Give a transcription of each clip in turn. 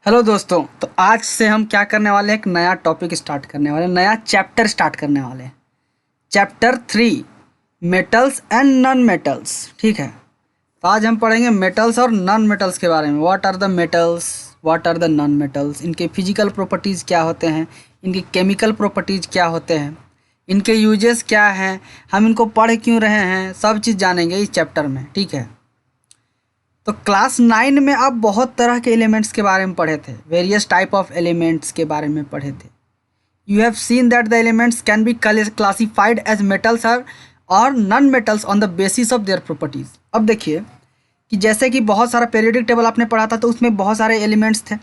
Hello दोस्तों। तो आज से हम क्या करने वाले हैं, एक नया टॉपिक स्टार्ट करने वाले हैं, नया चैप्टर स्टार्ट करने वाले हैं। Chapter 3, metals and non metals. ठीक है, तो आज हम पढ़ेंगे मेटल्स और नॉन मेटल्स के बारे में। What are the metals, what are the non metals, इनके फिजिकल प्रॉपर्टीज़ क्या होते हैं, इनके केमिकल प्रॉपर्टीज़ क्या होते हैं, इनके यूजेस क्या हैं, हम इनको पढ़ क्यों रहे हैं, सब चीज़ जानेंगे इस चैप्टर में। ठीक है, तो क्लास 9 में आप बहुत तरह के एलिमेंट्स के बारे में पढ़े थे, वेरियस टाइप ऑफ एलिमेंट्स के बारे में पढ़े थे। You have seen that the elements can be classified as metals और non metals on the basis of their properties. अब देखिए कि जैसे कि बहुत सारा पीरियोडिक टेबल आपने पढ़ा था, तो उसमें बहुत सारे एलिमेंट्स थे।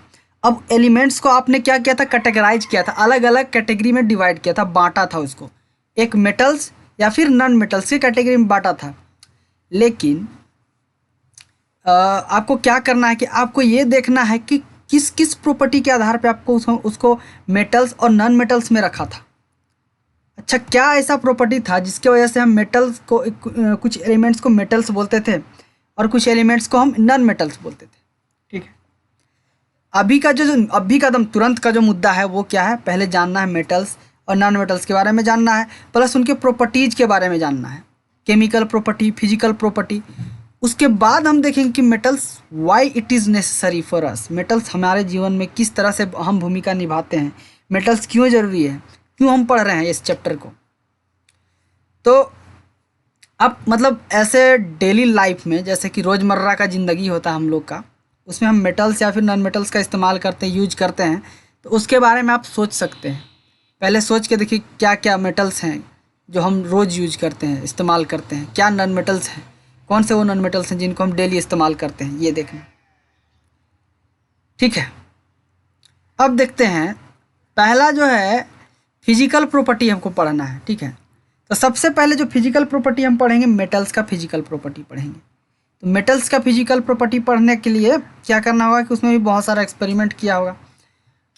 अब एलिमेंट्स को आपने क्या किया था, कैटेगराइज किया था, अलग अलग कैटेगरी में डिवाइड किया था, बांटा था उसको, एक मेटल्स या फिर नॉन मेटल्स की कैटेगरी में बांटा था। लेकिन आपको क्या करना है कि आपको ये देखना है कि किस किस प्रॉपर्टी के आधार पे आपको उसको मेटल्स और नॉन मेटल्स में रखा था। अच्छा, क्या ऐसा प्रॉपर्टी था जिसके वजह से हम मेटल्स को कुछ एलिमेंट्स को मेटल्स बोलते थे और कुछ एलिमेंट्स को हम नॉन मेटल्स बोलते थे। ठीक है, अभी का दम तुरंत का जो मुद्दा है वो क्या है, पहले जानना है मेटल्स और नॉन मेटल्स के बारे में जानना है, प्लस उनके प्रॉपर्टीज़ के बारे में जानना है, केमिकल प्रॉपर्टी, फिजिकल प्रॉपर्टी। उसके बाद हम देखेंगे कि metals why it is necessary for us, metals हमारे जीवन में किस तरह से अहम भूमिका निभाते हैं, मेटल्स क्यों ज़रूरी है, क्यों हम पढ़ रहे हैं इस चैप्टर को। तो अब मतलब ऐसे डेली लाइफ में जैसे कि रोज़मर्रा का ज़िंदगी होता है हम लोग का, उसमें हम मेटल्स या फिर नॉन मेटल्स का इस्तेमाल करते हैं, यूज करते हैं। तो उसके बारे में आप सोच सकते हैं। पहले सोच के देखिए क्या क्या मेटल्स हैं जो हम रोज़ यूज करते हैं, इस्तेमाल करते हैं, क्या नॉन मेटल्स हैं, कौन से वो नॉन मेटल्स हैं जिनको हम डेली इस्तेमाल करते हैं, ये देखना। ठीक है, अब देखते हैं। पहला जो है फिजिकल प्रॉपर्टी हमको पढ़ना है। ठीक है, तो सबसे पहले जो फिजिकल प्रॉपर्टी हम पढ़ेंगे, मेटल्स का फिजिकल प्रॉपर्टी पढ़ेंगे। तो मेटल्स का फिजिकल प्रॉपर्टी पढ़ने के लिए क्या करना होगा कि उसमें भी बहुत सारा एक्सपेरिमेंट किया होगा।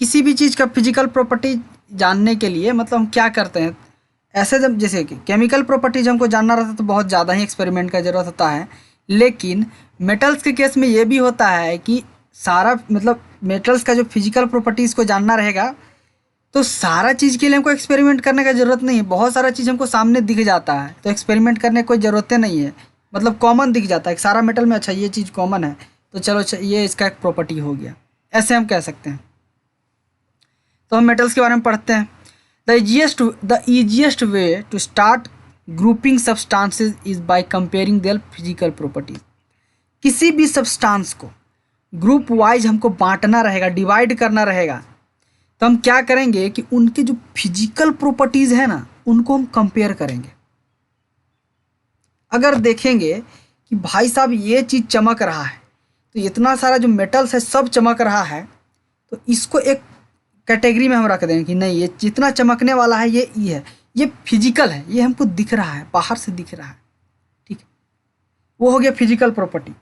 किसी भी चीज़ का फिजिकल प्रॉपर्टी जानने के लिए मतलब हम क्या करते हैं, ऐसे जब जैसे कि केमिकल प्रॉपर्टीज हमको जानना रहता है तो बहुत ज़्यादा ही एक्सपेरिमेंट का ज़रूरत होता है। लेकिन मेटल्स के केस में ये भी होता है कि सारा मतलब मेटल्स का जो फिजिकल प्रॉपर्टीज़ को जानना रहेगा तो सारा चीज़ के लिए हमको एक्सपेरिमेंट करने का ज़रूरत नहीं है। बहुत सारा चीज़ हमको सामने दिख जाता है तो एक्सपेरिमेंट करने की कोई ज़रूरत नहीं है, मतलब कॉमन दिख जाता है सारा मेटल में। अच्छा, ये चीज़ कॉमन है तो चलो ये इसका एक प्रॉपर्टी हो गया, ऐसे हम कह सकते हैं। तो हम मेटल्स के बारे में पढ़ते हैं। The easiest way to start grouping substances is by comparing their physical properties. किसी भी सब्सटेंस को ग्रुप वाइज हमको बांटना रहेगा, डिवाइड करना रहेगा, तो हम क्या करेंगे कि उनके जो फिजिकल प्रॉपर्टीज़ है ना उनको हम कंपेयर करेंगे। अगर देखेंगे कि भाई साहब ये चीज़ चमक रहा है, तो इतना सारा जो मेटल्स है सब चमक रहा है, तो इसको एक कैटेगरी में हम रख देंगे कि नहीं, ये जितना चमकने वाला है ये है, ये फिजिकल है, ये हमको दिख रहा है, बाहर से दिख रहा है। ठीक है, वो हो गया फिजिकल प्रॉपर्टी।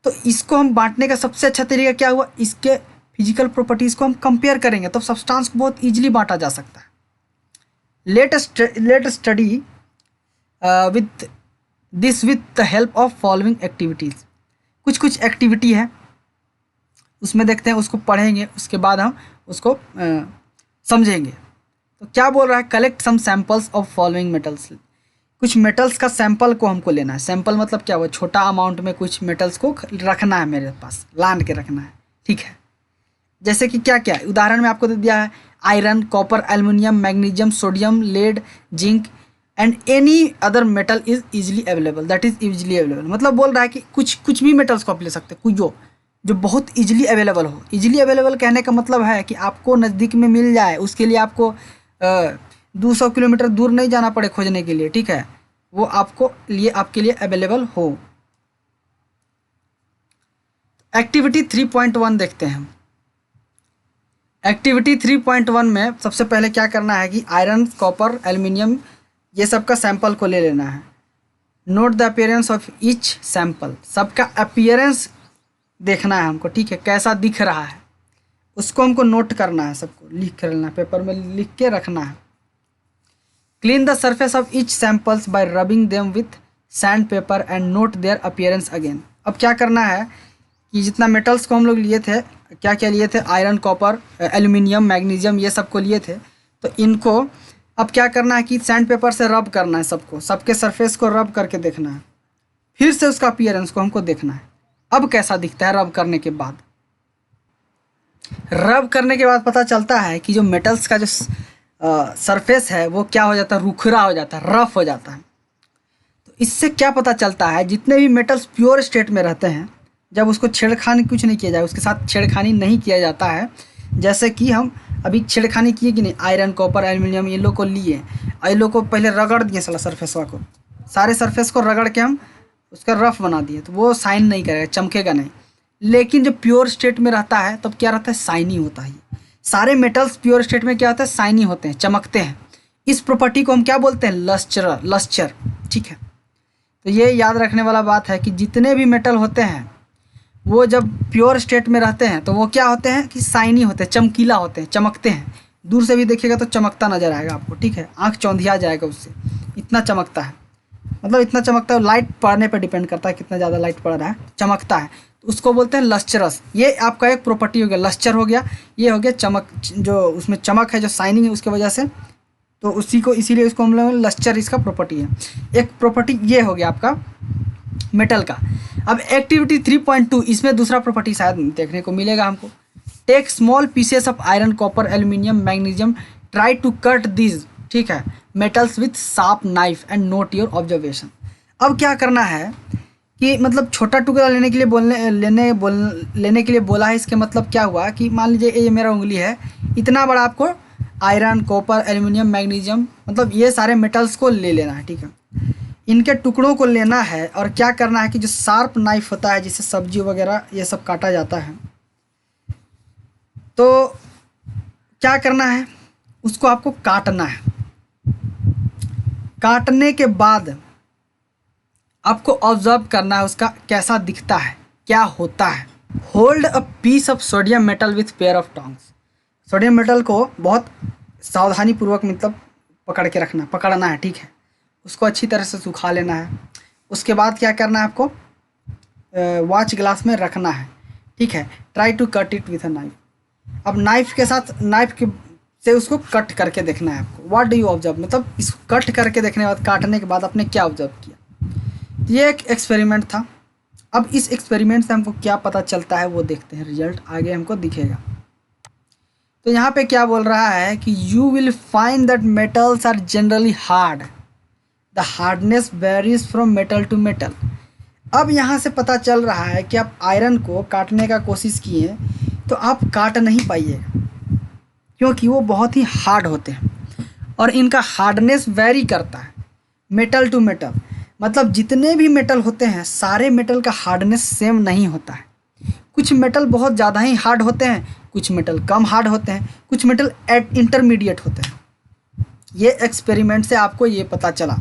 तो इसको हम बांटने का सबसे अच्छा तरीका क्या हुआ, इसके फिजिकल प्रॉपर्टीज़ को हम कंपेयर करेंगे तो सब्सटेंस को बहुत ईजिली बांटा जा सकता है। Let study with this with the help of following activities. कुछ एक्टिविटी है उसमें देखते हैं, उसको पढ़ेंगे, उसके बाद हम उसको समझेंगे। तो क्या बोल रहा है, collect some samples of following metals. कुछ मेटल्स का सैंपल को हमको लेना है। सैंपल मतलब क्या हुआ, छोटा अमाउंट में कुछ मेटल्स को रखना है, मेरे पास लान के रखना है। ठीक है, जैसे कि क्या क्या है, उदाहरण में आपको दे दिया है, iron, copper, aluminium, magnesium, sodium, lead, zinc and any other metal is easily available, that is easily available. मतलब बोल रहा है कि कुछ भी मेटल्स को आप ले सकते हैं, कुछ जो बहुत इजीली अवेलेबल हो। इजीली अवेलेबल कहने का मतलब है कि आपको नज़दीक में मिल जाए, उसके लिए आपको 200 किलोमीटर दूर नहीं जाना पड़े खोजने के लिए। ठीक है, वो आपके लिए अवेलेबल हो। एक्टिविटी 3.1 देखते हैं हम। एक्टिविटी 3.1 में सबसे पहले क्या करना है कि आयरन, कॉपर, एल्युमिनियम ये सब का सैंपल को ले लेना है। Note the appearance of each sample, सबका अपीयरेंस देखना है हमको। ठीक है, कैसा दिख रहा है उसको हमको नोट करना है, सबको लिख कर लेना, पेपर में लिख के रखना है। Clean the surface of each samples by rubbing them with sandpaper and note their appearance again. अब क्या करना है कि जितना मेटल्स को हम लोग लिए थे, क्या क्या लिए थे, आयरन, कॉपर, एल्यूमिनियम, मैग्नीशियम, ये सब को लिए थे। तो इनको अब क्या करना है कि सैंड पेपर से रब करना है, सबको, सबके सरफेस को रब करके देखना है, फिर से उसका अपीयरेंस को हमको देखना है अब कैसा दिखता है। रब करने के बाद पता चलता है कि जो मेटल्स का जो सरफेस है वो क्या हो जाता है, रुखरा हो जाता है, रफ हो जाता है। तो इससे क्या पता चलता है, जितने भी मेटल्स प्योर स्टेट में रहते हैं, जब उसको छेड़खानी कुछ नहीं किया जाए, उसके साथ छेड़खानी नहीं किया जाता है, जैसे कि हम अभी छेड़खानी किए कि नहीं, आयरन, कॉपर, एल्यूमिनियम, ये लोग को लिए, ये लोग को पहले रगड़ दिए साला सरफेसवा को, सारे सरफेस को रगड़ के हम उसका रफ बना दिए, तो वो साइन नहीं करेगा, चमकेगा नहीं। लेकिन जो प्योर स्टेट में रहता है तब क्या रहता है, साइनी होता है। सारे मेटल्स प्योर स्टेट में क्या होता है, साइनी होते हैं, चमकते हैं। इस प्रॉपर्टी को हम क्या बोलते हैं, लस्चर। ठीक है, तो ये याद रखने वाला बात है कि जितने भी मेटल होते हैं वो जब प्योर स्टेट में रहते हैं तो वो क्या होते हैं कि साइनी होते हैं, चमकीला होते हैं, चमकते हैं। दूर से भी देखिएगा तो चमकता नजर आएगा आपको। ठीक है, आँख चौंधिया जाएगा उससे, इतना चमकता है, मतलब इतना चमकता है। लाइट पड़ने पर डिपेंड करता है कितना ज़्यादा लाइट पड़ रहा है, चमकता है, तो उसको बोलते हैं लस्चरस। ये आपका एक प्रॉपर्टी हो गया, लस्चर हो गया, ये हो गया चमक, जो उसमें चमक है, जो शाइनिंग है उसके वजह से, तो उसी को, इसीलिए उसको हम लोग लस्चर इसका प्रॉपर्टी है। एक प्रॉपर्टी ये हो गया आपका मेटल का। अब एक्टिविटी 3.2, इसमें दूसरा प्रॉपर्टी शायद देखने को मिलेगा हमको। Take small pieces of iron, copper, aluminium, magnesium, try to cut these, ठीक है, metals with sharp knife and note your observation. अब क्या करना है कि मतलब छोटा टुकड़ा लेने के लिए लेने के लिए बोला है। इसके मतलब क्या हुआ कि मान लीजिए ये मेरा उंगली है, इतना बड़ा आपको आयरन, कॉपर, एल्यूमिनियम, मैग्नीशियम, मतलब ये सारे मेटल्स को ले लेना है। ठीक है, इनके टुकड़ों को लेना है और क्या करना है कि जो शार्प नाइफ होता है, जिससे सब्जी वगैरह ये सब काटा जाता है, तो क्या करना है, उसको आपको काटना है। काटने के बाद आपको ऑब्जर्व करना है उसका कैसा दिखता है, क्या होता है। Hold a piece of sodium metal with pair of tongs. Sodium metal को बहुत सावधानी पूर्वक मतलब पकड़ना है। ठीक है, उसको अच्छी तरह से सुखा लेना है। उसके बाद क्या करना है, आपको वॉच ग्लास में रखना है। ठीक है, try to cut it with a knife. अब नाइफ के साथ, से उसको कट करके देखना है आपको। व्हाट डू यू ऑब्जर्व, मतलब इसको कट करके देखने के बाद, काटने के बाद आपने क्या ऑब्जर्व किया। ये एक एक्सपेरिमेंट था। अब इस एक्सपेरिमेंट से हमको क्या पता चलता है वो देखते हैं, रिजल्ट आगे हमको दिखेगा। तो यहाँ पे क्या बोल रहा है कि you will find that metals are generally hard, the hardness varies from metal to metal. अब यहाँ से पता चल रहा है कि आप आयरन को काटने का कोशिश किए तो आप काट नहीं पाइएगा, क्योंकि वो बहुत ही हार्ड होते हैं और इनका हार्डनेस वेरी करता है मेटल टू मेटल। मतलब जितने भी मेटल होते हैं, सारे मेटल का हार्डनेस सेम नहीं होता है। कुछ मेटल बहुत ज़्यादा ही हार्ड होते हैं, कुछ मेटल कम हार्ड होते हैं, कुछ मेटल इंटरमीडिएट होते हैं। ये एक्सपेरिमेंट से आपको ये पता चला।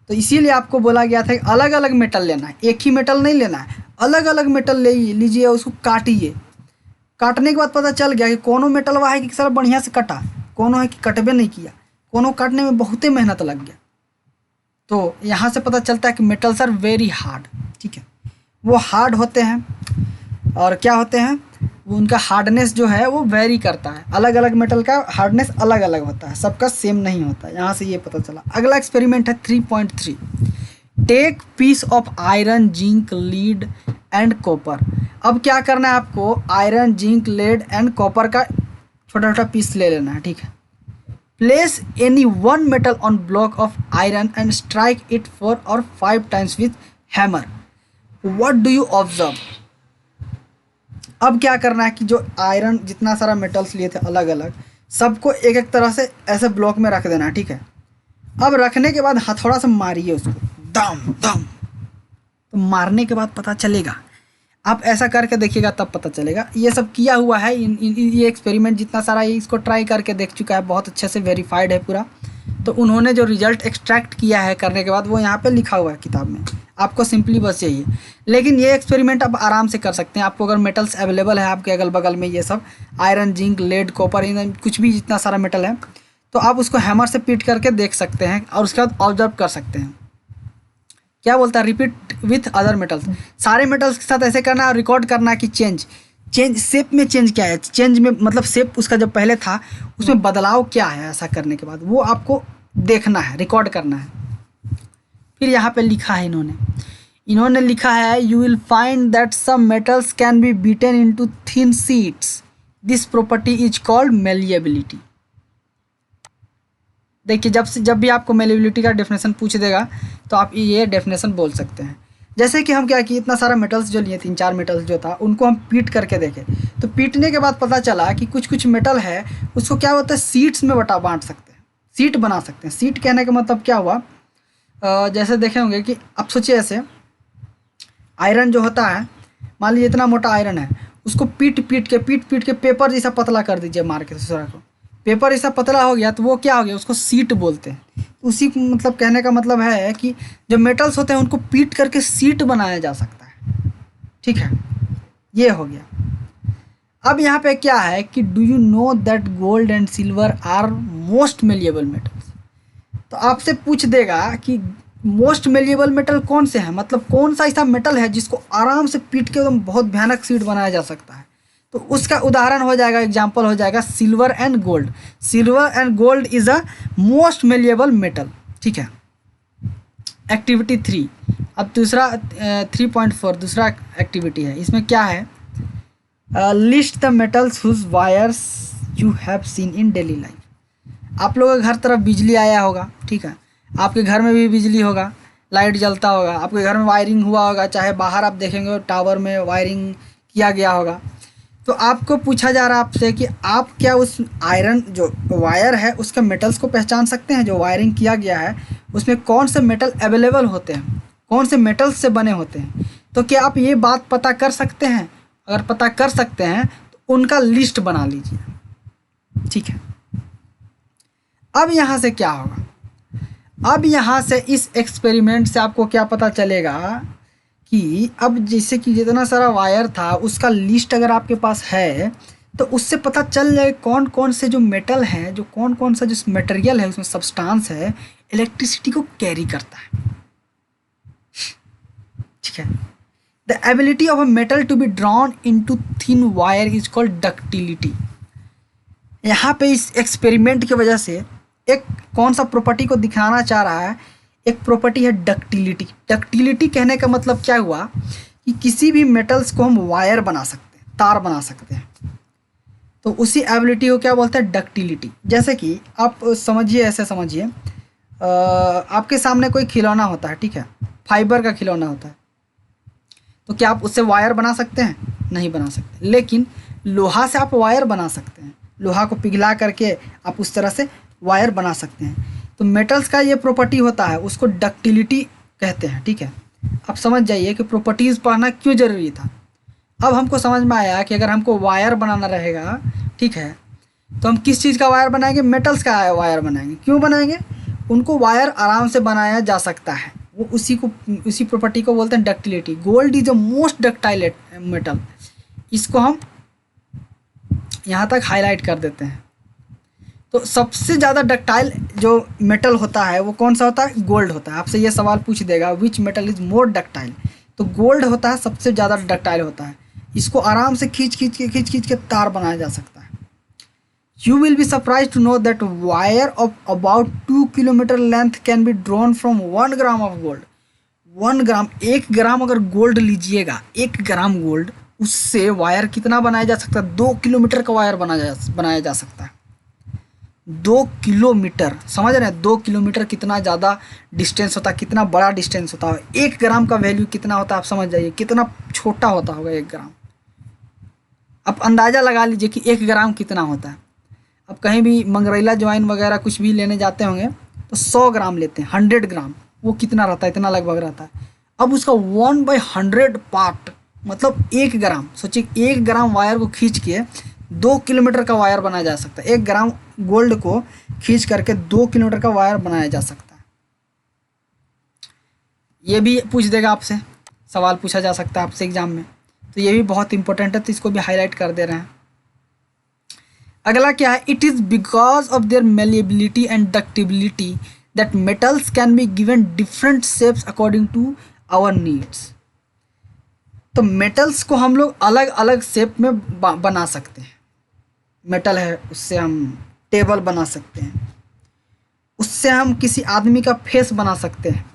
तो इसीलिए आपको बोला गया था कि अलग अलग मेटल लेना है, एक ही मेटल नहीं लेना है, अलग अलग मेटल ले लीजिए, उसको काटिए। काटने के बाद पता चल गया कि कोनो मेटल वह है कि सर बढ़िया से कटा, कोनो है कि कटबे नहीं किया, कोनो काटने में बहुत ही मेहनत लग गया। तो यहाँ से पता चलता है कि मेटल्स आर वेरी हार्ड। ठीक है, वो हार्ड होते हैं और क्या होते हैं, वो उनका हार्डनेस जो है वो वेरी करता है। अलग अलग मेटल का हार्डनेस अलग अलग होता है, सबका सेम नहीं होता है। यहाँ से ये पता चला। अगला एक्सपेरिमेंट है 3.3, take piece of iron, zinc, lead and copper. अब क्या करना है आपको, iron, zinc, lead and copper का छोटा छोटा पीस ले लेना है। ठीक है, place any one metal on block of iron and strike it 4 or 5 times with hammer. What do you observe. अब क्या करना है कि जो आयरन, जितना सारा मेटल्स लिए थे अलग अलग, सबको एक एक तरह से ऐसे ब्लॉक में रख देना है। ठीक है, अब रखने के बाद हथौड़ा से मारिए उसको, दम दम। तो मारने के बाद पता चलेगा, आप ऐसा करके देखिएगा तब पता चलेगा। ये सब किया हुआ है, ये एक्सपेरिमेंट जितना सारा ये इसको ट्राई करके देख चुका है, बहुत अच्छे से वेरीफाइड है पूरा। तो उन्होंने जो रिजल्ट एक्सट्रैक्ट किया है करने के बाद वो यहाँ पे लिखा हुआ है किताब में, आपको सिंपली बस यही है। लेकिन ये एक्सपेरिमेंट आप आराम से कर सकते हैं। आपको अगर मेटल्स अवेलेबल है आपके अगल बगल में, ये सब आयरन, जिंक, लेड, कॉपर, कुछ भी जितना सारा मेटल है, तो आप उसको हैमर से पीट करके देख सकते हैं और उसके बाद ऑब्जर्व कर सकते हैं। क्या बोलता है, रिपीट विथ अदर मेटल्स, सारे मेटल्स के साथ ऐसे करना है और रिकॉर्ड करना है कि चेंज शेप में चेंज क्या है, चेंज में मतलब शेप उसका जब पहले था उसमें बदलाव क्या है, ऐसा करने के बाद वो आपको देखना है, रिकॉर्ड करना है। फिर यहाँ पे लिखा है इन्होंने लिखा है you will find that some metals can be beaten into thin sheets, this property is called malleability. देखिए जब भी आपको मेलिएबिलिटी का डेफिनेशन पूछ देगा तो आप ये डेफिनेशन बोल सकते हैं। जैसे कि हम क्या कि इतना सारा मेटल्स जो लिए 3-4 मेटल्स जो था उनको हम पीट करके देखे, तो पीटने के बाद पता चला कि कुछ मेटल है उसको क्या होता है सीट्स में बांट सकते हैं, सीट बना सकते हैं। सीट कहने का मतलब क्या हुआ, जैसे देखे होंगे कि आप सोचिए ऐसे आयरन जो होता है, मान लीजिए इतना मोटा आयरन है, उसको पीट पीट के पेपर जैसा पतला कर दीजिए, मार के दूसरा को पेपर जैसा पतला हो गया तो वो क्या हो गया, उसको सीट बोलते हैं। उसी मतलब कहने का मतलब है कि जो मेटल्स होते हैं उनको पीट करके सीट बनाया जा सकता है, ठीक है, ये हो गया। अब यहाँ पे क्या है कि do you know that gold and silver are most malleable metals, तो आपसे पूछ देगा कि मोस्ट मेलिएबल मेटल कौन से हैं, मतलब कौन सा ऐसा मेटल है जिसको आराम से पीट के एकदम बहुत भयानक सीट बनाया जा सकता है, तो उसका उदाहरण हो जाएगा, एग्जाम्पल हो जाएगा silver and gold. Silver and gold is a most malleable metal, ठीक है। एक्टिविटी 3, अब दूसरा 3.4 दूसरा एक्टिविटी है, इसमें क्या है, list the metals whose wires you have seen in daily life. आप लोगों के घर तरफ बिजली आया होगा, ठीक है, आपके घर में भी बिजली होगा, लाइट जलता होगा, आपके घर में वायरिंग हुआ होगा, चाहे बाहर आप देखेंगे टावर में वायरिंग किया गया होगा। तो आपको पूछा जा रहा है आपसे कि आप क्या उस आयरन जो वायर है उसके मेटल्स को पहचान सकते हैं, जो वायरिंग किया गया है उसमें कौन से मेटल अवेलेबल होते हैं, कौन से मेटल्स से बने होते हैं, तो क्या आप ये बात पता कर सकते हैं? अगर पता कर सकते हैं तो उनका लिस्ट बना लीजिए, ठीक है। अब यहाँ से क्या होगा, अब यहाँ से इस एक्सपेरिमेंट से आपको क्या पता चलेगा कि अब जैसे कि जितना सारा वायर था उसका लिस्ट अगर आपके पास है तो उससे पता चल जाए कौन कौन से जो मेटल हैं, जो कौन कौन सा जो मटेरियल है उसमें सब्सटेंस है इलेक्ट्रिसिटी को कैरी करता है, ठीक है। The ability of a metal to be drawn into thin wire is called ductility. यहाँ पे इस एक्सपेरिमेंट की वजह से एक कौन सा प्रॉपर्टी को दिखाना चाह रहा है, एक प्रॉपर्टी है डक्टिलिटी। डक्टिलिटी कहने का मतलब क्या हुआ कि किसी भी मेटल्स को हम वायर बना सकते हैं, तार बना सकते हैं, तो उसी एबिलिटी को क्या बोलते हैं, डक्टिलिटी। जैसे कि आप समझिए, ऐसे समझिए, आपके सामने कोई खिलौना होता है, ठीक है, फाइबर का खिलौना होता है, तो क्या आप उससे वायर बना सकते हैं? नहीं बना सकते, लेकिन लोहा से आप वायर बना सकते हैं, लोहा को पिघला करके आप उस तरह से वायर बना सकते हैं। तो मेटल्स का ये प्रॉपर्टी होता है, उसको डक्टिलिटी कहते हैं, ठीक है। अब समझ जाइए कि प्रॉपर्टीज़ पढ़ना क्यों ज़रूरी था। अब हमको समझ में आया कि अगर हमको वायर बनाना रहेगा, ठीक है, तो हम किस चीज़ का वायर बनाएंगे, मेटल्स का वायर बनाएंगे। क्यों बनाएंगे? उनको वायर आराम से बनाया जा सकता है, वो उसी प्रॉपर्टी को बोलते हैं ductility. Gold is a most ductile metal, इसको हम यहाँ तक हाईलाइट कर देते हैं। तो सबसे ज़्यादा डक्टाइल जो मेटल होता है वो कौन सा होता है, गोल्ड होता है। आपसे ये सवाल पूछ देगा which metal is more ductile, तो गोल्ड होता है सबसे ज़्यादा डक्टाइल होता है। इसको आराम से खींच के तार बनाया जा सकता है। You will be surprise to know that wire of about 2 kilometre length can be drawn from 1 gram of gold. 1 gram, 1 gram अगर गोल्ड लीजिएगा, 1 ग्राम गोल्ड, उससे वायर कितना बनाया जा सकता है, 2 किलोमीटर का वायर बनाया जा सकता है। 2 किलोमीटर, समझ रहे हैं? 2 किलोमीटर कितना ज़्यादा डिस्टेंस होता है, कितना बड़ा डिस्टेंस होता है। 1 ग्राम का वैल्यू कितना होता है, आप समझ जाइए कितना छोटा होता होगा 1 ग्राम। आप अंदाज़ा लगा लीजिए कि 1 ग्राम कितना होता है। अब कहीं भी मंगरैला ज्वाइन वगैरह कुछ भी लेने जाते होंगे तो 100 ग्राम लेते हैं, 100 ग्राम, वो कितना रहता है, इतना लगभग रहता है। अब उसका 1/100 पार्ट मतलब 1 ग्राम, सोचिए 1 ग्राम वायर को खींच के 2 किलोमीटर का वायर बनाया जा सकता है। 1 ग्राम गोल्ड को खींच करके 2 किलोमीटर का वायर बनाया जा सकता है। ये भी पूछ देगा आपसे, सवाल पूछा जा सकता है आपसे एग्जाम में, तो ये भी बहुत इंपॉर्टेंट है, तो इसको भी हाईलाइट कर दे रहे हैं। अगला क्या है, it is because of their malleability and ductility that metals can be given different shapes according to our needs. तो मेटल्स को हम लोग अलग अलग शेप में बना सकते हैं। मेटल है, उससे हम टेबल बना सकते हैं, उससे हम किसी आदमी का फेस बना सकते हैं,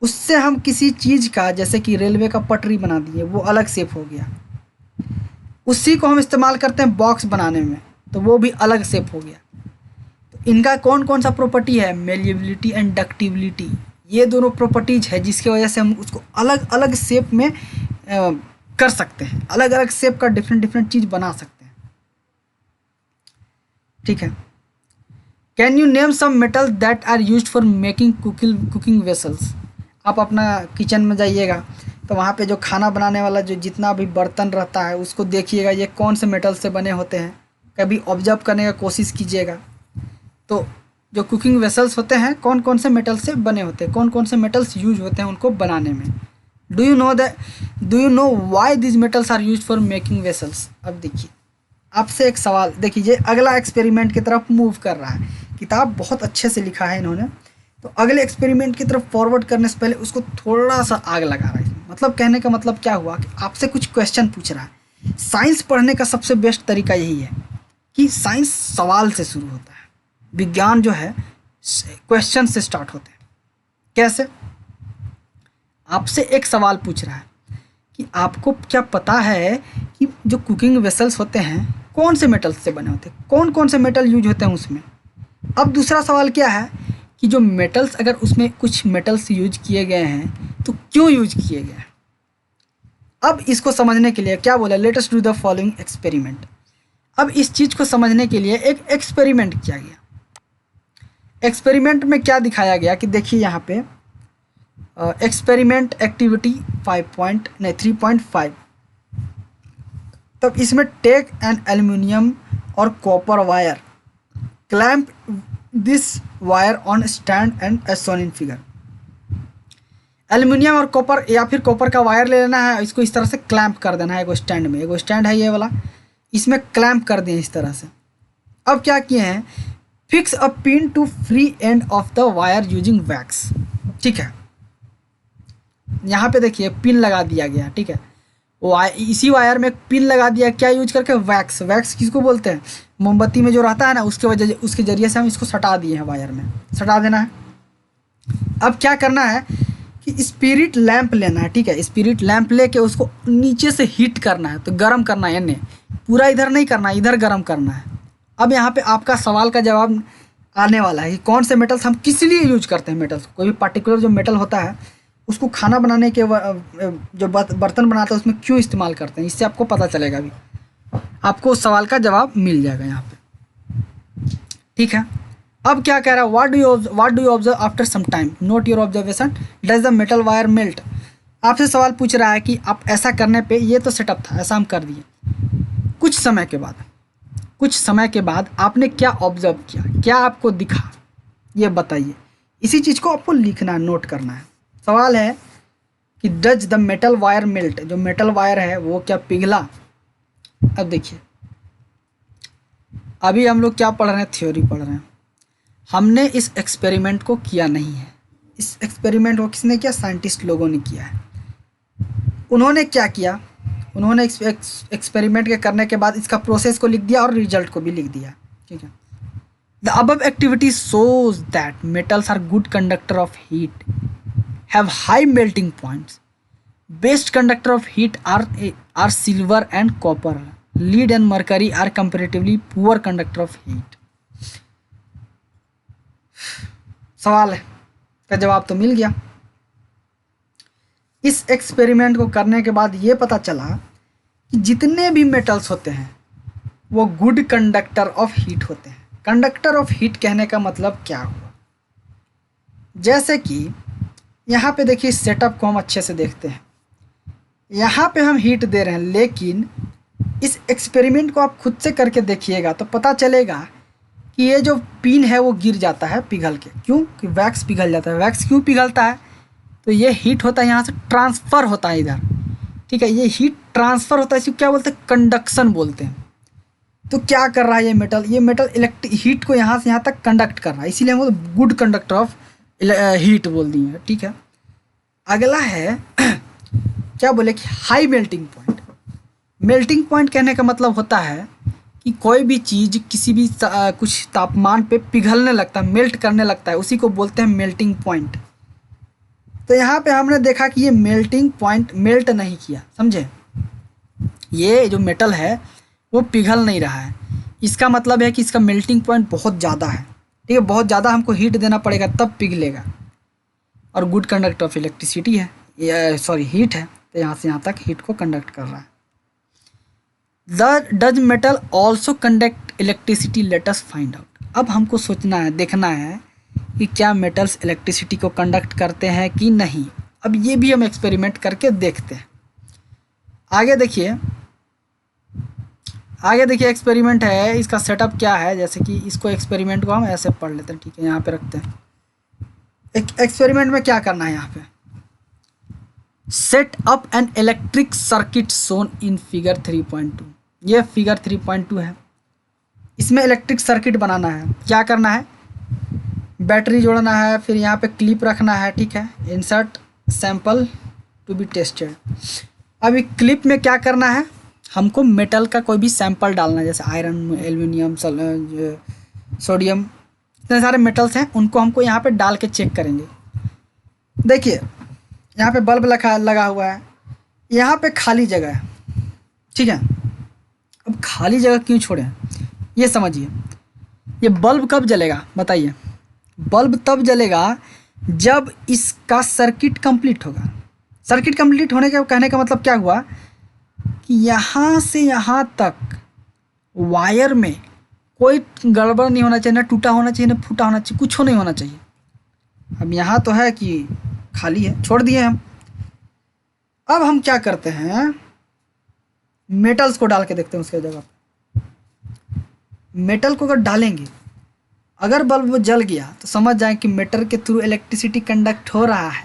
उससे हम किसी चीज़ का, जैसे कि रेलवे का पटरी बना दिए, वो अलग शेप हो गया। उसी को हम इस्तेमाल करते हैं बॉक्स बनाने में, तो वो भी अलग शेप हो गया। तो इनका कौन कौन सा प्रॉपर्टी है? Malleability and ductility. ये दोनों प्रॉपर्टीज है जिसकी वजह से हम उसको अलग अलग शेप में कर सकते हैं, अलग अलग शेप का डिफरेंट डिफरेंट चीज़ बना सकते हैं। ठीक है। Can you name some metal that are used for making cooking vessels. आप अपना किचन में जाइएगा तो वहाँ पे जो खाना बनाने वाला जो जितना भी बर्तन रहता है उसको देखिएगा ये कौन से मेटल से बने होते हैं, कभी ऑब्जर्व करने का कोशिश कीजिएगा। तो जो कुकिंग वेसल्स होते हैं कौन कौन से मेटल से बने होते हैं, कौन कौन से मेटल्स यूज होते हैं उनको बनाने में। Do you know why these metals are use for making vessels. अब देखिए आपसे एक सवाल, देखिए ये अगला एक्सपेरिमेंट की तरफ मूव कर रहा है। किताब बहुत अच्छे से लिखा है इन्होंने, तो अगले एक्सपेरिमेंट की तरफ फॉरवर्ड करने से पहले उसको थोड़ा सा आग लगा रहा है। मतलब कहने का मतलब क्या हुआ कि आपसे कुछ क्वेश्चन पूछ रहा है। साइंस पढ़ने का सबसे बेस्ट तरीका यही है कि साइंस सवाल से शुरू होता है, विज्ञान जो है क्वेश्चन से स्टार्ट होते हैं। कैसे? आपसे एक सवाल पूछ रहा है कि आपको क्या पता है कि जो कुकिंग वेसल्स होते हैं कौन से मेटल से बने होते हैं, कौन कौन से मेटल यूज होते हैं उसमें। अब दूसरा सवाल क्या है कि जो मेटल्स, अगर उसमें कुछ मेटल्स यूज किए गए हैं तो क्यों यूज किए गए हैं। अब इसको समझने के लिए क्या बोला, let us do the following experiment. अब इस चीज़ को समझने के लिए एक एक्सपेरिमेंट किया गया। एक्सपेरिमेंट में क्या दिखाया गया कि देखिए यहाँ पे एक्सपेरिमेंट एक्टिविटी 3.5। तब इसमें टेक एन एल्युमिनियम और copper wire, clamp this wire on stand and as shown in figure. Aluminium और कॉपर या फिर कॉपर का वायर ले लेना है, इसको इस तरह से क्लैम्प कर देना है। एगो स्टैंड में, एगो स्टैंड है ये वाला, इसमें क्लैम्प कर दें इस तरह से। अब क्या किए हैं, fix a pin to free end of the wire using wax. ठीक है, यहाँ पे देखिए पिन लगा दिया गया। ठीक है, इसी वायर में पिन लगा दिया, क्या यूज करके, वैक्स। वैक्स किसको बोलते हैं, मोमबत्ती में जो रहता है ना, उसके जरिए से हम इसको सटा दिए हैं, वायर में सटा देना है। अब क्या करना है कि स्पिरिट लैंप लेना है। ठीक है, स्पिरिट लैंप लेके उसको नीचे से हीट करना है, तो गर्म करना है, यानी पूरा इधर नहीं करना, इधर गर्म करना है। अब यहाँ पे आपका सवाल का जवाब आने वाला है कि कौन से मेटल्स हम किस लिए यूज करते हैं। मेटल्स, कोई भी पार्टिकुलर जो मेटल होता है उसको खाना बनाने के जो बर्तन बनाते हैं उसमें क्यों इस्तेमाल करते हैं, इससे आपको पता चलेगा। अभी आपको उस सवाल का जवाब मिल जाएगा यहाँ पे। ठीक है, अब क्या कह रहा है, what do you observe after some time, note your observation, does the metal wire melt. आपसे सवाल पूछ रहा है कि आप ऐसा करने पे, ये तो सेटअप था, ऐसा हम कर दिए, कुछ समय के बाद आपने क्या ऑब्जर्व किया, क्या आपको दिखा, ये बताइए। इसी चीज़ को आपको लिखना है, नोट करना है। सवाल है कि does the metal wire melt, जो मेटल वायर है वो क्या पिघला। अब देखिए अभी हम लोग क्या पढ़ रहे हैं, थ्योरी पढ़ रहे हैं। हमने इस एक्सपेरिमेंट को किया नहीं है। इस एक्सपेरिमेंट को किसने किया, साइंटिस्ट लोगों ने किया है। उन्होंने क्या किया, उन्होंने एक्सपेरिमेंट के करने के बाद इसका प्रोसेस को लिख दिया और रिजल्ट को भी लिख दिया। ठीक है, the above activity shows that metals are good conductor of heat, have high melting points. Best conductor of heat are silver and copper. Lead and mercury are comparatively poor conductor of heat. सवाल है का जवाब तो मिल गया। इस experiment को करने के बाद ये पता चला कि जितने भी मेटल्स होते हैं वो गुड कंडक्टर ऑफ हीट होते हैं। कंडक्टर ऑफ हीट कहने का मतलब क्या हुआ, जैसे कि यहाँ पे देखिए सेटअप को हम अच्छे से देखते हैं। यहाँ पे हम हीट दे रहे हैं, लेकिन इस एक्सपेरिमेंट को आप खुद से करके देखिएगा तो पता चलेगा कि ये जो पिन है वो गिर जाता है पिघल के। क्यों कि वैक्स पिघल जाता है। वैक्स क्यों पिघलता है, तो ये हीट होता है, यहाँ से ट्रांसफ़र होता है इधर। ठीक है, ये हीट ट्रांसफ़र होता है, इसको क्या बोलते हैं, कंडक्शन बोलते हैं। तो क्या कर रहा है ये मेटल? ये मेटल हीट को यहाँ से यहाँ तक कंडक्ट कर रहा है, इसीलिए हम गुड कंडक्टर ऑफ हीट बोल दिए हैं, ठीक है। अगला है क्या बोले कि high melting point. Melting point कहने का मतलब होता है कि कोई भी चीज़ किसी भी कुछ तापमान पे पिघलने लगता है, मेल्ट करने लगता है, उसी को बोलते हैं मेल्टिंग पॉइंट। तो यहाँ पे हमने देखा कि ये मेल्टिंग पॉइंट मेल्ट नहीं किया, समझे? ये जो मेटल है वो पिघल नहीं रहा है, इसका मतलब है कि इसका मेल्टिंग पॉइंट बहुत ज़्यादा है, ठीक है। बहुत ज़्यादा हमको हीट देना पड़ेगा तब पिघलेगा, और गुड कंडक्टर ऑफ इलेक्ट्रिसिटी है, सॉरी हीट है, तो यहाँ से यहाँ तक हीट को कंडक्ट कर रहा है। Does metal also conduct electricity? Let us find out. अब हमको सोचना है, देखना है कि क्या मेटल्स इलेक्ट्रिसिटी को कंडक्ट करते हैं कि नहीं। अब ये भी हम एक्सपेरिमेंट करके देखते हैं। आगे देखिए एक्सपेरिमेंट है, इसका सेटअप क्या है। जैसे कि इसको एक्सपेरिमेंट को हम ऐसे पढ़ लेते हैं, ठीक है, यहाँ पे रखते हैं। एक एक्सपेरिमेंट में क्या करना है, यहाँ पे set up an electric circuit shown in figure 3.2। ये फिगर 3.2 है, इसमें इलेक्ट्रिक सर्किट बनाना है। क्या करना है, बैटरी जोड़ना है, फिर यहाँ पे क्लिप रखना है, ठीक है। Insert sample to be tested. अभी क्लिप में क्या करना है, हमको मेटल का कोई भी सैंपल डालना है, जैसे आयरन, एल्युमिनियम, सोडियम, इतने सारे मेटल्स हैं, उनको हमको यहाँ पे डाल के चेक करेंगे। देखिए यहाँ पे बल्ब लगा हुआ है, यहाँ पे खाली जगह है, ठीक है। अब खाली जगह क्यों छोड़े, ये समझिए। ये बल्ब कब जलेगा बताइए? बल्ब तब जलेगा जब इसका सर्किट कंप्लीट होगा। सर्किट कंप्लीट होने का कहने का मतलब क्या हुआ कि यहाँ से यहाँ तक वायर में कोई गड़बड़ नहीं होना चाहिए, ना टूटा होना चाहिए, ना फूटा होना चाहिए, कुछ नहीं होना चाहिए। अब यहाँ तो है कि खाली है, छोड़ दिए हम। अब हम क्या करते हैं, मेटल्स को डाल के देखते हैं उसके जगह पे। मेटल को अगर डालेंगे, अगर बल्ब वो जल गया तो समझ जाएं कि मेटल के थ्रू इलेक्ट्रिसिटी कंडक्ट हो रहा है,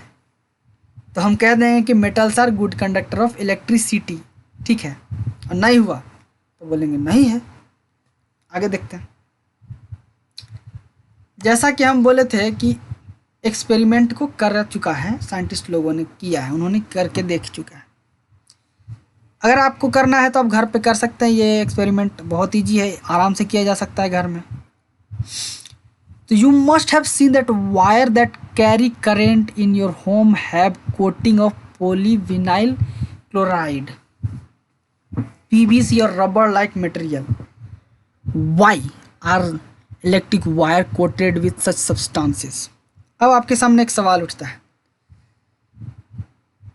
तो हम कह देंगे कि metals are good conductor of electricity, ठीक है। और नहीं हुआ तो बोलेंगे नहीं है। आगे देखते हैं। जैसा कि हम बोले थे कि एक्सपेरिमेंट को कर चुका है, साइंटिस्ट लोगों ने किया है, उन्होंने करके देख चुका है। अगर आपको करना है तो आप घर पे कर सकते हैं। ये एक्सपेरिमेंट बहुत ईजी है, आराम से किया जा सकता है घर में। तो you must have seen that wire that carry current in your home have coating of polyvinyl chloride, PVC और rubber like material. Why are electric wire coated with such substances? अब आपके सामने एक सवाल उठता है।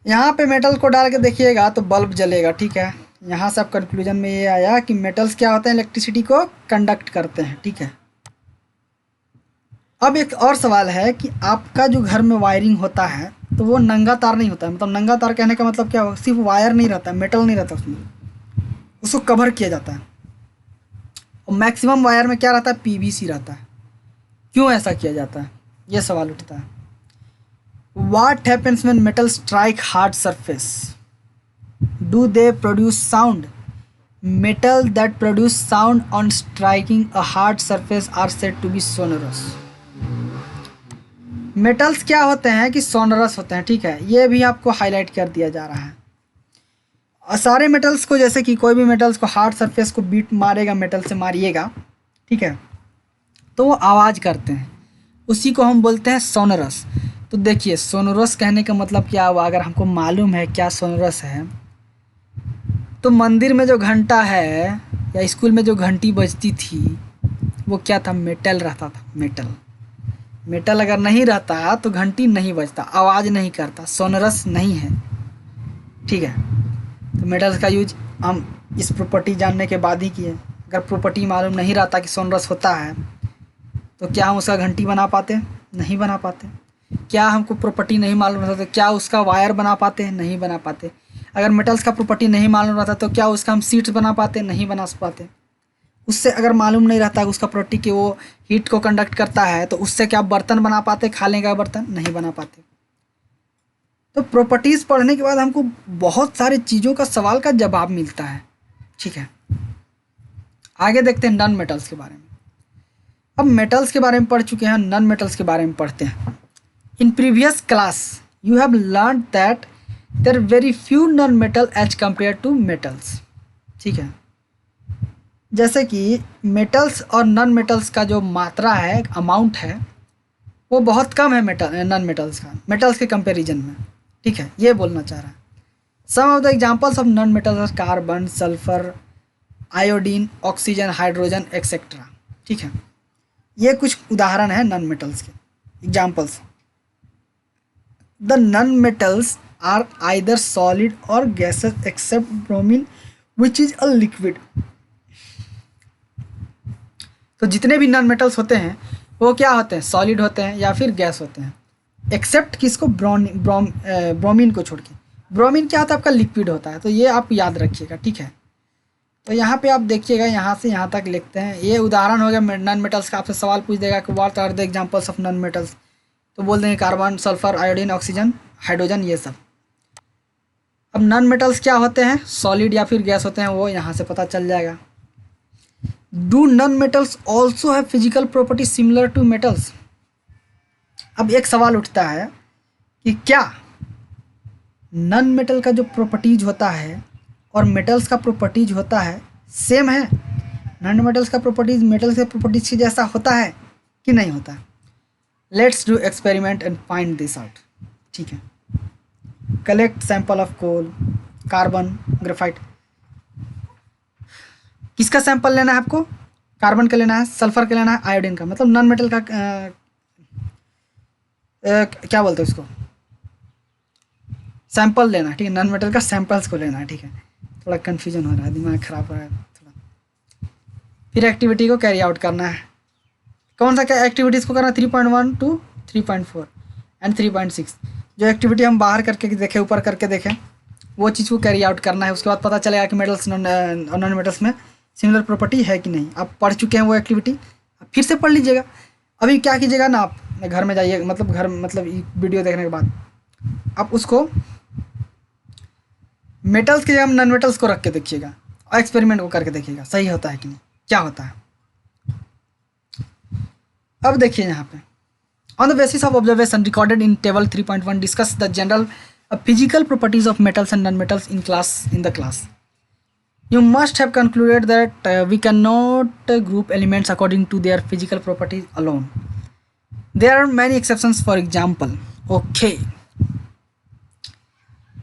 यहाँ पे मेटल को डाल के देखिएगा तो बल्ब जलेगा, ठीक है। यहाँ से आप कंक्लूजन में ये आया कि मेटल्स क्या होते हैं, इलेक्ट्रिसिटी को कंडक्ट करते हैं, ठीक है। अब एक और सवाल है कि आपका जो घर में वायरिंग होता है तो वो नंगा तार नहीं होता है। मतलब नंगा तार कहने का मतलब क्या हो, सिर्फ वायर नहीं रहता है, मेटल नहीं रहता उसमें, उसको कवर किया जाता है। और मैक्सिमम वायर में क्या रहता है, PVC रहता है। क्यों ऐसा किया जाता है, ये सवाल उठता है। What happens when metals strike hard surface? Do they produce sound? Metal that produce sound on striking a hard surface are said to be sonorous. Metals क्या होते हैं कि सोनरस होते हैं, ठीक है। ये भी आपको हाईलाइट कर दिया जा रहा है। और सारे मेटल्स को, जैसे कि कोई भी मेटल्स को हार्ड सरफेस को बीट मारेगा, मेटल से मारिएगा, ठीक है, तो वो आवाज़ करते हैं, उसी को हम बोलते हैं सोनरस। तो देखिए सोनोरस कहने का मतलब क्या हुआ, अगर हमको मालूम है क्या सोनोरस है, तो मंदिर में जो घंटा है या स्कूल में जो घंटी बजती थी वो क्या था, मेटल रहता था। मेटल अगर नहीं रहता तो घंटी नहीं बजता, आवाज़ नहीं करता, सोनोरस नहीं है, ठीक है। तो मेटल्स का यूज हम इस प्रॉपर्टी जानने के बाद ही किए। अगर प्रॉपर्टी मालूम नहीं रहता कि सोनोरस होता है तो क्या हम उसका घंटी बना पाते, नहीं बना पाते। क्या हमको प्रॉपर्टी नहीं मालूम रहता तो क्या उसका वायर बना पाते, नहीं बना पाते। अगर मेटल्स का प्रॉपर्टी नहीं मालूम रहता तो क्या उसका हम सीट्स बना पाते, नहीं बना पाते। उससे अगर मालूम नहीं रहता उसका प्रॉपर्टी कि वो हीट को कंडक्ट करता है तो उससे क्या बर्तन बना पाते, खाने का बर्तन, नहीं बना पाते। तो प्रॉपर्टीज़ पढ़ने के बाद हमको बहुत सारी चीज़ों का सवाल का जवाब मिलता है, ठीक है। आगे देखते हैं नॉन मेटल्स के बारे में। अब मेटल्स के बारे में पढ़ चुके हैं, नॉन मेटल्स के बारे में पढ़ते हैं। In previous class you have learn that there are very few non metal as compare to metals. ठीक है, जैसे कि मेटल्स और नॉन मेटल्स का जो मात्रा है, अमाउंट है, वो बहुत कम है नॉन मेटल्स का, मेटल्स के कंपैरिजन में। ठीक है, ये बोलना चाह रहा है। Some of the examples of non metals carbon, sulphur, iodine, oxygen, hydrogen etcetera. ठीक है, ये कुछ उदाहरण है नॉन मेटल्स के examples. The non metals are either solid और gases except bromine which is a liquid. तो जितने भी नॉन मेटल्स होते हैं वो क्या होते हैं, सॉलिड होते हैं या फिर गैस होते हैं, एक्सेप्ट किसको, ब्रोमीन को छोड़ के। ब्रोमीन क्या होता है, आपका लिक्विड होता है, तो ये आप याद रखिएगा। ठीक है, तो यहाँ पे आप देखिएगा, यहाँ से यहाँ तक लिखते हैं। ये उदाहरण हो गया नॉन मेटल्स का। आपसे सवाल पूछ देगा कि what are the examples of non metals, तो बोल देंगे carbon, sulphur, iodine, oxygen, hydrogen, ये सब। अब नॉन मेटल्स क्या होते हैं, सॉलिड या फिर गैस होते हैं, वो यहाँ से पता चल जाएगा। Do non metals also have physical property similar to metals. अब एक सवाल उठता है कि क्या नॉन मेटल का जो प्रॉपर्टीज होता है और मेटल्स का प्रॉपर्टीज होता है सेम है, नॉन मेटल्स का प्रॉपर्टीज मेटल्स के प्रॉपर्टीज के जैसा होता है कि नहीं होता। Let's do experiment and find this out. ठीक है, collect sample of coal, carbon, graphite. किसका सैंपल लेना है आपको, कार्बन का लेना है, सल्फर का लेना है, आयोडीन का, मतलब नॉन मेटल का क्या बोलते हैं उसको, सैंपल लेना है। ठीक है, नॉन मेटल का सैंपल्स को लेना है। ठीक है, थोड़ा कन्फ्यूजन हो रहा है, दिमाग खराब हो रहा है थोड़ा। फिर एक्टिविटी को कैरी आउट करना है। कौन सा क्या एक्टिविटीज़ को करना, 3.1 to 3.4 एंड 3.6। जो एक्टिविटी हम बाहर करके देखें, ऊपर करके देखें, वो चीज़ को कैरी आउट करना है। उसके बाद पता चलेगा कि मेटल्स नॉन मेटल्स में सिमिलर प्रॉपर्टी है कि नहीं। आप पढ़ चुके हैं वो एक्टिविटी, फिर से पढ़ लीजिएगा। अभी क्या कीजिएगा ना, आप घर में जाइए, मतलब वीडियो देखने के बाद आप उसको मेटल्स की जगह नॉन मेटल्स को रख के देखिएगा और एक्सपेरिमेंट को करके देखिएगा सही होता है कि नहीं, क्या होता है। अब देखिए यहाँ पे, on the basis of observation recorded in table 3.1 discuss the general physical properties of metals and non metals in the class. You must have concluded that we cannot group elements according to their physical properties alone. There are many exceptions, for example. Okay.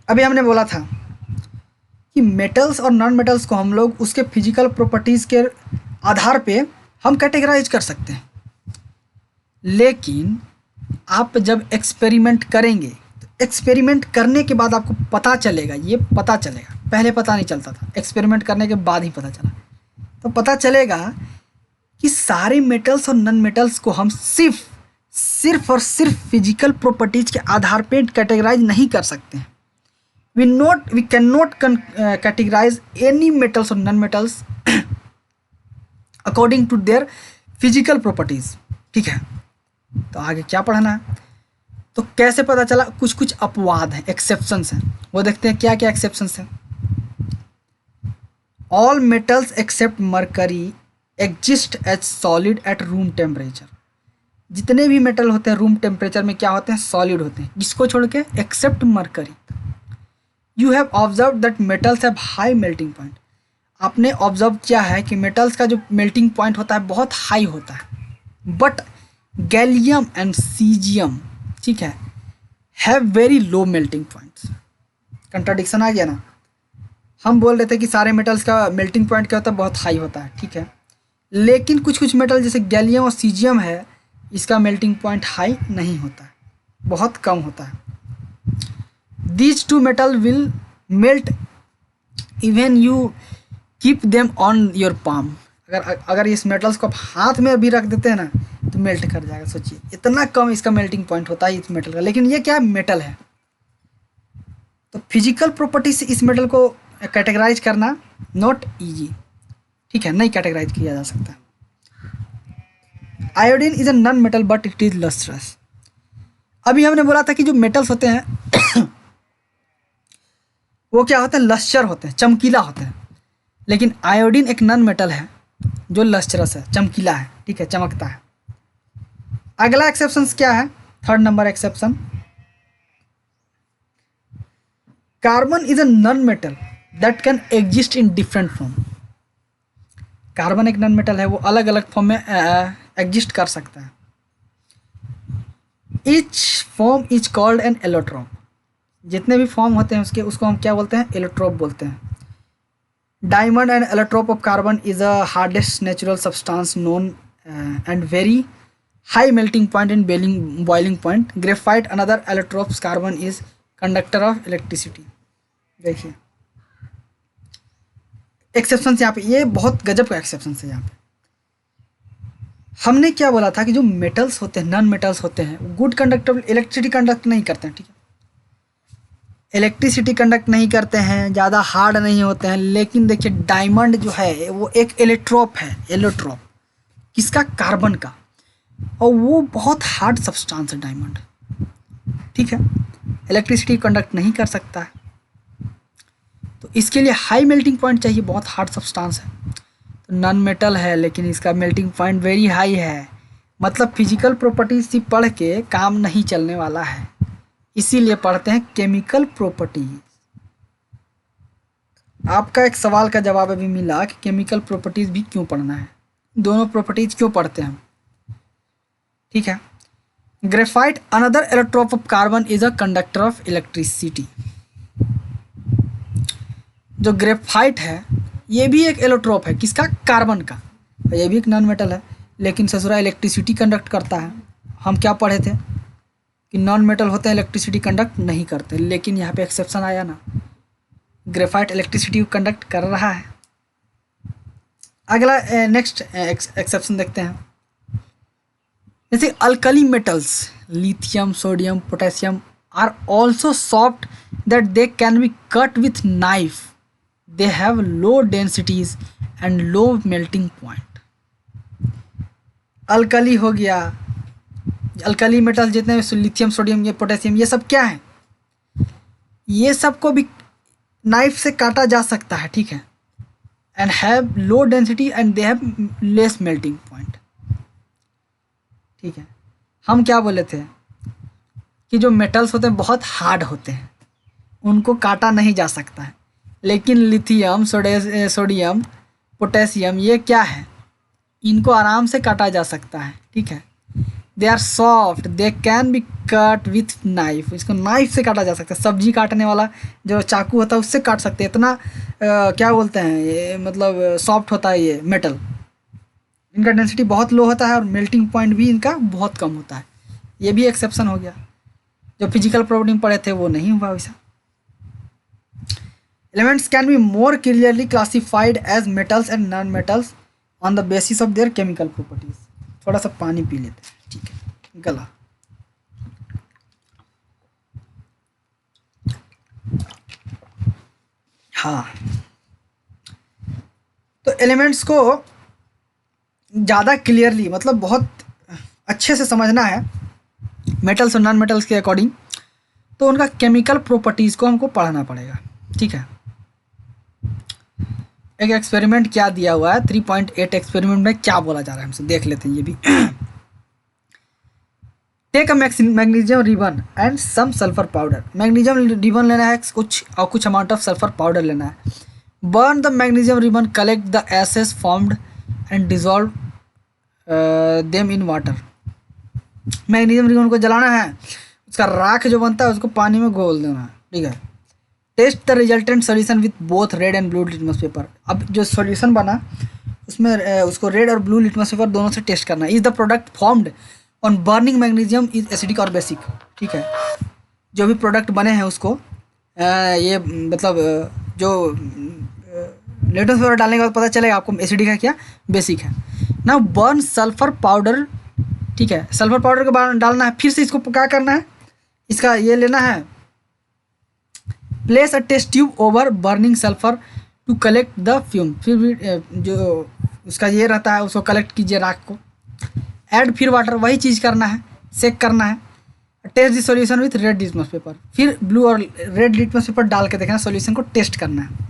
अभी हमने बोला था कि metals और non metals को हम लोग उसके फिजिकल प्रॉपर्टीज़ के आधार पे हम कैटेगराइज कर सकते हैं, लेकिन आप जब एक्सपेरिमेंट करेंगे तो एक्सपेरिमेंट करने के बाद आपको पता चलेगा, ये पता चलेगा, पहले पता नहीं चलता था, एक्सपेरिमेंट करने के बाद ही पता चला। तो पता चलेगा कि सारे मेटल्स और नॉन मेटल्स को हम सिर्फ और सिर्फ फिजिकल प्रॉपर्टीज के आधार पे कैटेगराइज नहीं कर सकते हैं। We can not categorise any metals और non metals according to their physical properties. ठीक है, तो आगे क्या पढ़ना है, तो कैसे पता चला, कुछ अपवाद हैं, एक्सेप्शंस हैं, वो देखते हैं क्या क्या एक्सेप्शंस हैं। All metals except mercury exist as solid at room temperature. जितने भी मेटल होते हैं रूम टेम्परेचर में क्या होते हैं, सॉलिड होते हैं। किसको छोड़ के, except mercury. You have observe that metals have high melting point. आपने ऑब्जर्व किया है कि मेटल्स का जो मेल्टिंग पॉइंट होता है बहुत हाई होता है, बट गैलियम एंड सीजियम, ठीक है, have very low melting points. Contradiction आ गया ना, हम बोल रहे थे कि सारे मेटल्स का मेल्टिंग पॉइंट क्या होता है, बहुत हाई होता है, ठीक है, लेकिन कुछ मेटल जैसे गैलियम और सीजियम है, इसका मेल्टिंग पॉइंट हाई नहीं होता है, बहुत कम होता है। These two metal will melt even you keep them on your palm. अगर इस मेटल्स को आप हाथ में भी रख देते हैं ना तो मेल्ट कर जाएगा। सोचिए इतना कम इसका मेल्टिंग पॉइंट होता है इस मेटल का, लेकिन ये क्या मेटल है। तो फिजिकल प्रॉपर्टी से इस मेटल को कैटेगराइज करना नॉट इजी, ठीक है, नहीं कैटेगराइज किया जा सकता। Iodine is a non metal but it is lustrous. अभी हमने बोला था कि जो मेटल्स होते हैं वो क्या होते हैं, लस्टर होते हैं, चमकीला होते हैं, लेकिन आयोडीन एक नॉन मेटल है, जो लस्टरस है, चमकीला है, ठीक है, चमकता है। अगला एक्सेप्शन क्या है? Third number exception, carbon is a non metal that can exist in different form. Carbon एक नॉन मेटल है, वो अलग अलग फॉर्म में एग्जिस्ट कर सकता है। Each form is called an allotrope. जितने भी फॉर्म होते हैं उसके, उसको हम क्या बोलते हैं? एलोट्रॉप बोलते हैं। Diamond and allotrope of carbon is a hardest natural substance known and very high melting point and boiling point. Graphite another allotropes carbon is conductor of electricity. देखिए एक्सेप्शन यहाँ पे, ये बहुत गजब का एक्सेप्शन है यहाँ पे। हमने क्या बोला था कि जो मेटल्स होते हैं, नॉन मेटल्स होते हैं, गुड कंडक्टर, इलेक्ट्रिसिटी कंडक्ट नहीं करते हैं, ठीक है, इलेक्ट्रिसिटी कंडक्ट नहीं करते हैं, ज़्यादा हार्ड नहीं होते हैं। लेकिन देखिए डायमंड जो है वो एक एलोट्रॉप है, एलोट्रॉप किसका? कार्बन का, और वो बहुत हार्ड सब्सटेंस है डायमंड, ठीक है, इलेक्ट्रिसिटी कंडक्ट नहीं कर सकता है। तो इसके लिए हाई मेल्टिंग पॉइंट चाहिए, बहुत हार्ड सब्सटेंस है। तो नॉन मेटल है लेकिन इसका मेल्टिंग पॉइंट वेरी हाई है, मतलब फिजिकल प्रॉपर्टीज से पढ़ के काम नहीं चलने वाला है, इसीलिए पढ़ते हैं केमिकल प्रॉपर्टीज। आपका एक सवाल का जवाब अभी मिला कि केमिकल प्रॉपर्टीज भी क्यों पढ़ना है, दोनों प्रॉपर्टीज क्यों पढ़ते हैं हम, ठीक है। Graphite another allotrope of carbon is a conductor of electricity. जो ग्रेफाइट है ये भी एक एलोट्रॉप है, किसका? कार्बन का। ये भी एक नॉन मेटल है लेकिन ससुरा इलेक्ट्रिसिटी कंडक्ट करता है। हम क्या पढ़े थे कि नॉन मेटल होते हैं इलेक्ट्रिसिटी कंडक्ट नहीं करते, लेकिन यहाँ पे एक्सेप्शन आया ना, ग्रेफाइट इलेक्ट्रिसिटी कंडक्ट कर रहा है। अगला नेक्स्ट एक्सेप्शन देखते हैं। जैसे alkali metals lithium, sodium, potassium are also soft that they can be cut with knife. They have low densities and low melting point. Alkali हो गया, अल्कली मेटल जितने लिथियम, सोडियम, ये पोटेशियम, ये सब क्या है? ये सब को भी नाइफ से काटा जा सकता है, ठीक है, and have low density and they have less melting point, ठीक है। हम क्या बोले थे कि जो मेटल्स होते हैं बहुत हार्ड होते हैं, उनको काटा नहीं जा सकता है, लेकिन लिथियम, सोडियम, पोटेशियम ये क्या है? इनको आराम से काटा जा सकता है, ठीक है। They are soft, they can be cut with knife. इसको नाइफ से काटा जा सकता है, सब्जी काटने वाला जो चाकू होता है उससे काट सकते हैं। इतना क्या बोलते हैं ये, मतलब सॉफ्ट होता है ये मेटल। इनका डेंसिटी बहुत लो होता है और मेल्टिंग पॉइंट भी इनका बहुत कम होता है। ये भी एक्सेप्शन हो गया, जो फिजिकल प्रॉपर्टी में पढ़े थे वो नहीं हुआ वैसा। Elements can be more clearly classified as metals and non metals on the basis of their chemical properties. थोड़ा सा पानी पी लेते हैं, ठीक है, गला। हाँ, तो एलिमेंट्स को ज़्यादा क्लियरली, मतलब बहुत अच्छे से समझना है मेटल्स और नॉन मेटल्स के अकॉर्डिंग, तो उनका केमिकल प्रॉपर्टीज़ को हमको पढ़ना पड़ेगा, ठीक है। एक एक्सपेरिमेंट क्या दिया हुआ है, 3.8 एक्सपेरिमेंट में क्या बोला जा रहा है हमसे देख लेते हैं ये भी। Take a magnesium ribbon and some sulphur powder. Magnesium ribbon लेना है कुछ, और कुछ अमाउंट ऑफ सल्फर पाउडर लेना है। Burn the magnesium ribbon, collect the ashes formed and dissolve them in water. Magnesium ribbon को जलाना है, उसका राख जो बनता है उसको पानी में घोल देना है, ठीक है। Test the resultant solution with both red and blue litmus paper. अब जो सोल्यूशन बना उसमें उसको रेड और ब्लू लिटमस पेपर दोनों से टेस्ट करना है। Is the product formed on burning magnesium is acidic और बेसिक, ठीक है। जो भी प्रोडक्ट बने हैं उसको ये मतलब जो लिटमस पेपर डालने के बाद पता चलेगा आपको एसिडिक है क्या बेसिक है। ना बर्न सल्फर पाउडर, ठीक है, सल्फर पाउडर के बाद डालना है। फिर से इसको क्या करना है, इसका ये लेना है, place a test tube over burning sulphur to collect the fume. फिर भी जो उसका ये रहता है उसको कलेक्ट कीजिए राख को। ऐड फिर वाटर, वही चीज़ करना है, सेक करना है। Test the solution with red litmus paper, फिर ब्लू और रेड लिटमस पेपर डाल के देखना, सॉल्यूशन को टेस्ट करना है।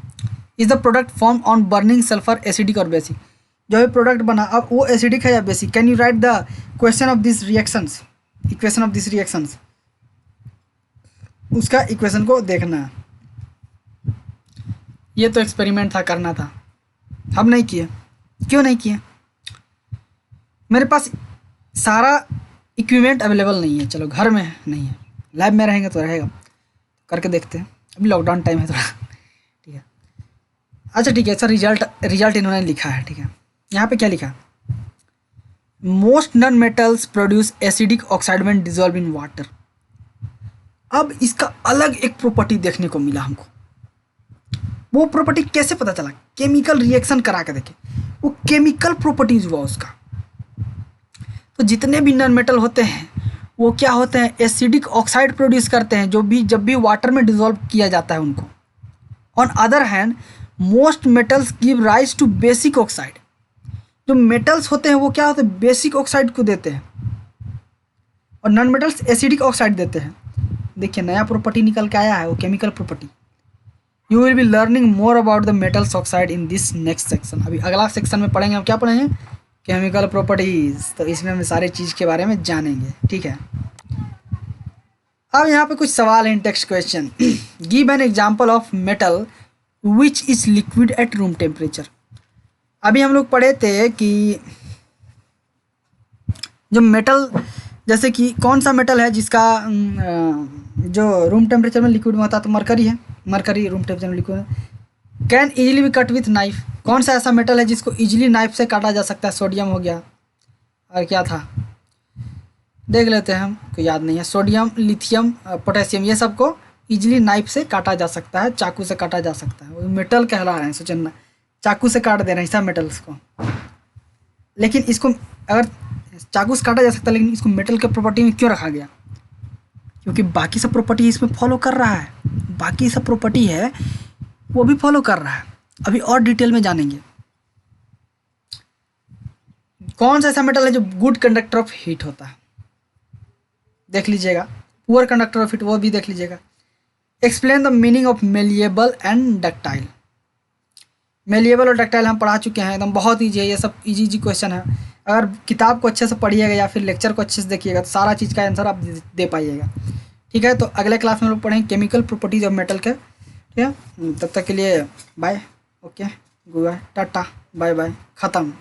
Is the product form on burning sulphur acidic और बेसिक। जो भी प्रोडक्ट बना, अब वो एसिडिक है या basic. Can you write the question of this reactions, equation of this reactions, उसका इक्वेशन को देखना है। ये तो एक्सपेरिमेंट था, करना था, हम नहीं किए। क्यों नहीं किए? मेरे पास सारा इक्विपमेंट अवेलेबल नहीं है। चलो घर में नहीं है, लैब में रहेंगे तो रहेगा, करके देखते हैं। अभी लॉकडाउन टाइम है थोड़ा, ठीक है। अच्छा ठीक है सर, रिजल्ट इन्होंने लिखा है, ठीक है। यहाँ पे क्या लिखा? Most non metals produce acidic oxide when dissolve in water. अब इसका अलग एक प्रॉपर्टी देखने को मिला हमको। वो प्रॉपर्टी कैसे पता चला? केमिकल रिएक्शन करा के देखे, वो केमिकल प्रॉपर्टीज हुआ उसका। तो जितने भी नॉन मेटल होते हैं वो क्या होते हैं? एसिडिक ऑक्साइड प्रोड्यूस करते हैं, जब भी वाटर में डिजॉल्व किया जाता है उनको। On other hand most metals give rise to basic oxide. जो मेटल्स होते हैं वो क्या होते हैं? बेसिक ऑक्साइड को देते हैं, और नॉन मेटल्स एसिडिक ऑक्साइड देते हैं। देखिए नया प्रॉपर्टी निकल के आया है, वो chemical property. You will be learning more about the metals oxide in this next section. अभी अगला सेक्शन में पढ़ेंगे, हम क्या पढ़ेंगे? Chemical properties. तो इसमें हम सारी चीज़ के बारे में जानेंगे, ठीक है। अब यहाँ पे कुछ सवाल हैं, text question. Give an example of metal which is liquid at room temperature. अभी हम लोग पढ़े थे कि जो मेटल, जैसे कि कौन सा मेटल है जिसका जो रूम टेम्परेचर में लिक्विड में होता है? तो मरकरी है, मरकरी रूम टेम्परेचर में लिक्विड है। Can easily B cut with knife. कौन सा ऐसा मेटल है जिसको इजीली नाइफ से काटा जा सकता है? सोडियम हो गया, और क्या था देख लेते हैं, हम को याद नहीं है। सोडियम, लिथियम, पोटेशियम, ये सबको इजीली नाइफ से काटा जा सकता है, चाकू से काटा जा सकता है। वो मेटल कहला रहे हैं, सोचना चाकू से काट दे रहे हैं सब मेटल्स को। लेकिन इसको अगर चाकू से काटा जा सकता है, लेकिन इसको मेटल के प्रॉपर्टी में क्यों रखा गया? क्योंकि बाकी सब प्रॉपर्टी इसमें फॉलो कर रहा है, बाकी सब प्रॉपर्टी है वो भी फॉलो कर रहा है। अभी और डिटेल में जानेंगे। कौन सा ऐसा मेटल है जो गुड कंडक्टर ऑफ हीट होता है? देख लीजिएगा। पुअर कंडक्टर ऑफ हीट, वो भी देख लीजिएगा। Explain the meaning of malleable and ductile. Malleable और डक्टाइल हम पढ़ा चुके हैं, एकदम बहुत ईजी है, ये सब इजी क्वेश्चन है। अगर किताब को अच्छे से पढ़िएगा या फिर लेक्चर को अच्छे से देखिएगा तो सारा चीज़ का आंसर आप दे पाइएगा, ठीक है। तो अगले क्लास में हम लोग पढ़ेंगे केमिकल प्रॉपर्टीज ऑफ मेटल के, ठीक है। तब तक के लिए bye, okay, good bye, tata, bye bye, ख़त्म।